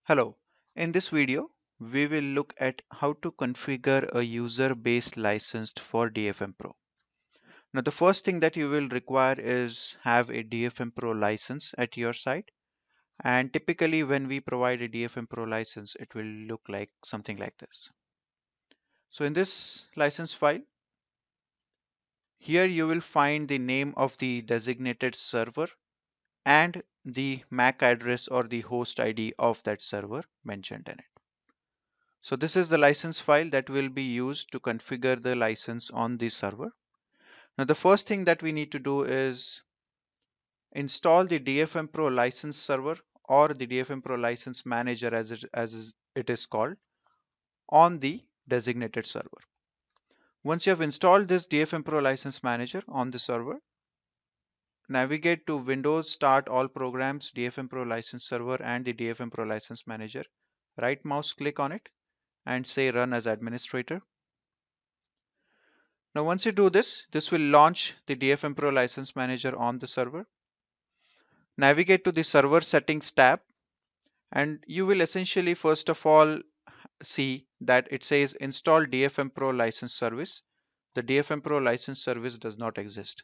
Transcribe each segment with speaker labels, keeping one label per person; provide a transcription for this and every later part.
Speaker 1: Hello, in this video, we will look at how to configure a user base licensed for DFMPro. Now, the first thing that you will require is have a DFMPro license at your site. And typically when we provide a DFMPro license, it will look like something like this. So in this license file, here you will find the name of the designated server and the MAC address or the host ID of that server mentioned in it. So this is the license file that will be used to configure the license on the server. Now the first thing that we need to do is install the DFMPro license server or the DFMPro license manager as it is called on the designated server. Once you have installed this DFMPro license manager on the server, navigate to Windows, Start All Programs, DFMPro license server and the DFMPro license manager. Right mouse click on it and say run as administrator. Now, once you do this, this will launch the DFMPro license manager on the server. Navigate to the server settings tab, and you will essentially first of all see that it says install DFMPro license service. The DFMPro license service does not exist.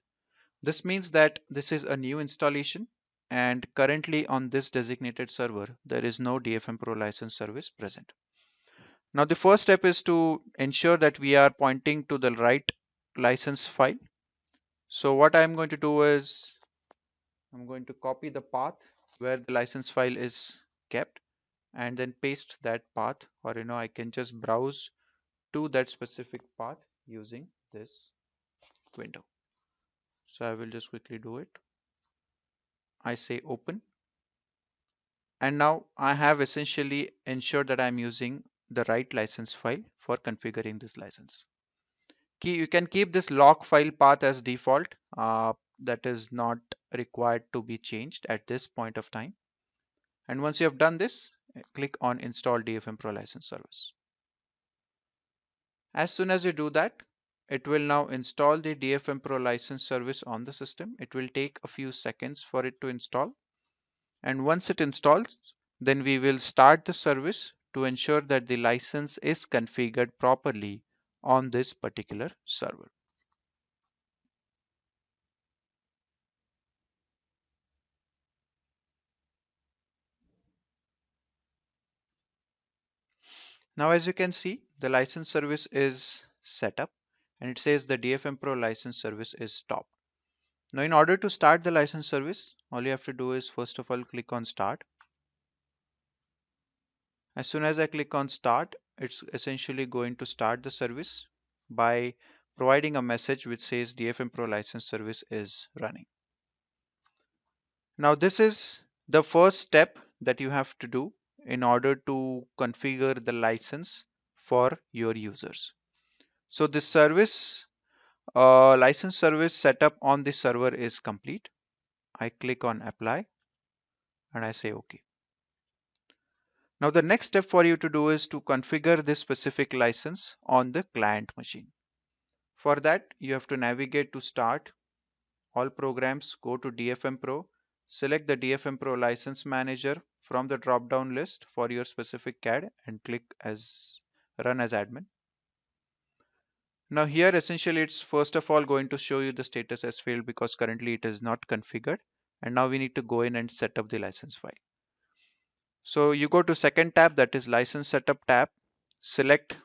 Speaker 1: This means that this is a new installation, and currently on this designated server, there is no DFMPro license service present. Now, the first step is to ensure that we are pointing to the right license file. So what I'm going to do is I'm going to copy the path where the license file is kept and then paste that path, or I can just browse to that specific path using this window. So I will just quickly do it. I say open, and now I have essentially ensured that I'm using the right license file for configuring this license. You can keep this log file path as default. That is not required to be changed at this point of time. And once you have done this, click on install DFMPro license service. As soon as you do that, it will now install the DFMPro license service on the system. It will take a few seconds for it to install. And once it installs, then we will start the service to ensure that the license is configured properly on this particular server. Now, as you can see, the license service is set up and it says the DFMPro license service is stopped. Now, in order to start the license service, all you have to do is first of all click on start. As soon as I click on start, it's essentially going to start the service by providing a message which says DFMPro license service is running. Now, this is the first step that you have to do in order to configure the license for your users. So this service license service setup on the server is complete. I click on apply and I say OK. Now the next step for you to do is to configure this specific license on the client machine. For that, you have to navigate to Start, All Programs, go to DFMPro, select the DFMPro license manager from the drop-down list for your specific CAD and click as Run as admin. Now here essentially it's first of all going to show you the status as failed because currently it is not configured, and now we need to go in and set up the license file. So you go to second tab, that is license setup tab, select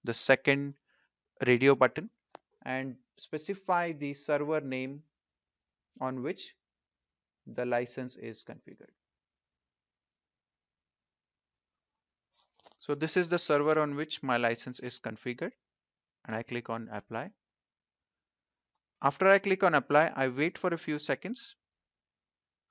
Speaker 1: the second radio button and specify the server name on which the license is configured. So this is the server on which my license is configured and I click on apply. After I click on apply, I wait for a few seconds,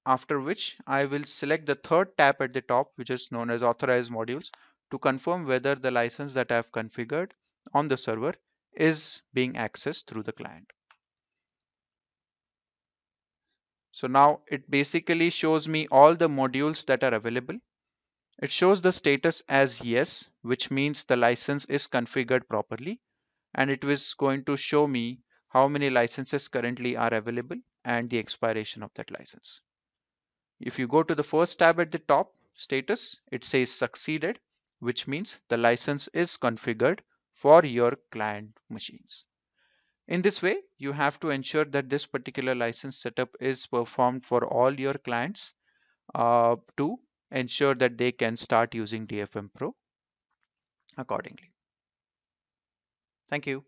Speaker 1: after which I will select the third tab at the top, which is known as Authorized Modules, to confirm whether the license that I have configured on the server is being accessed through the client. So now it basically shows me all the modules that are available. It shows the status as yes, which means the license is configured properly, and it was going to show me how many licenses currently are available and the expiration of that license. If you go to the first tab at the top, status, it says succeeded, which means the license is configured for your client machines. In this way, you have to ensure that this particular license setup is performed for all your clients to ensure that they can start using DFMPro accordingly. Thank you.